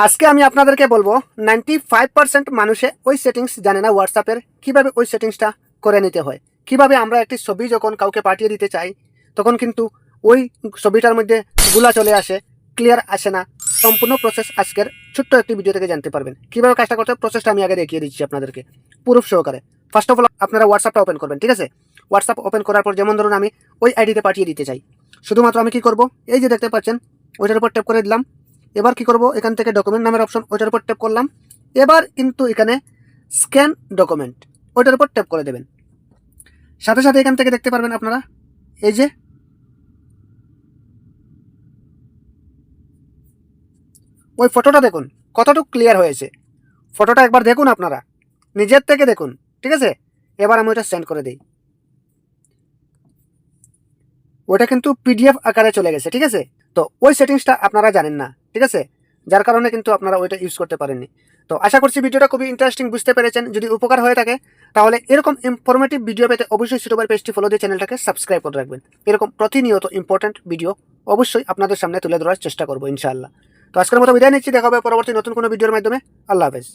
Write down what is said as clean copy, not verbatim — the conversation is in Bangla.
আজকে আমি আপনাদেরকে বলবো 95% মানুষে ওই সেটিংস জানে না হোয়াটসঅ্যাপের কিভাবে ওই সেটিংসটা করে নিতে হয়। কিভাবে আমরা একটি ছবি যখন কাউকে পাঠিয়ে দিতে চাই তখন কিন্তু ওই ছবিটার মধ্যে গুলা চলে আসে, ক্লিয়ার আসে না। সম্পূর্ণ প্রসেস আজকের ছোট্ট একটি ভিডিও থেকে জানতে পারবেন। কিভাবে কাজটা করতে হবে প্রসেসটা আমি আগে দেখিয়ে দিচ্ছি আপনাদেরকে প্রুফ সহকারে। ফার্স্ট অফ অল আপনারা হোয়াটসঅ্যাপটা ওপেন করবেন, ঠিক আছে? হোয়াটসঅ্যাপ ওপেন করার পর যেমন ধরুন আমি ওই আইডিতে পাঠিয়ে দিতে চাই, শুধুমাত্র আমি কি করব, এই যে দেখতে পাচ্ছেন ওইটার উপর ট্যাপ করে দিলাম। এবার কি করব, এখান থেকে ডকুমেন্ট নামের অপশন ওইটার উপর ট্যাপ করলাম। এবার কিন্তু এখানে স্ক্যান ডকুমেন্ট ওইটার উপর ট্যাপ করে দেবেন। সাথে সাথে এখান থেকে দেখতে পারবেন আপনারা এই যে ওই ফটোটা দেখুন কতটুকু ক্লিয়ার হয়েছে। ফটোটা একবার দেখুন, আপনারা নিজের থেকে দেখুন, ঠিক আছে? এবার আমি ওইটা সেন্ড করে দিই। ওটা কিন্তু পিডিএফ আকারে চলে গেছে, ঠিক আছে? তো ওই সেটিংসটা আপনারা জানেন না, ঠিক আছে? যার কারণে কিন্তু আপনারা ওইটা ইউজ করতে পারেননি। তো আশা করছি ভিডিওটা খুবই ইন্টারেস্টিং বুঝতে পেরেছেন। যদি উপকার হয়ে থাকে তাহলে এরকম ইনফরমেটিভ ভিডিও পেতে অবশ্যই ছোটবার পেজটি ফলো দিয়ে চ্যানেলটাকে সাবস্ক্রাইব করে রাখবেন। এরকম প্রতিনিয়ত ইম্পর্টেন্ট ভিডিও অবশ্যই আপনাদের সামনে তুলে ধরার চেষ্টা করবো ইনশাআল্লাহ। তো আজকের মতো বিদায় নিচ্ছি, দেখা হবে পরবর্তী নতুন কোনো ভিডিওর মাধ্যমে। আল্লাহ হাফেজ।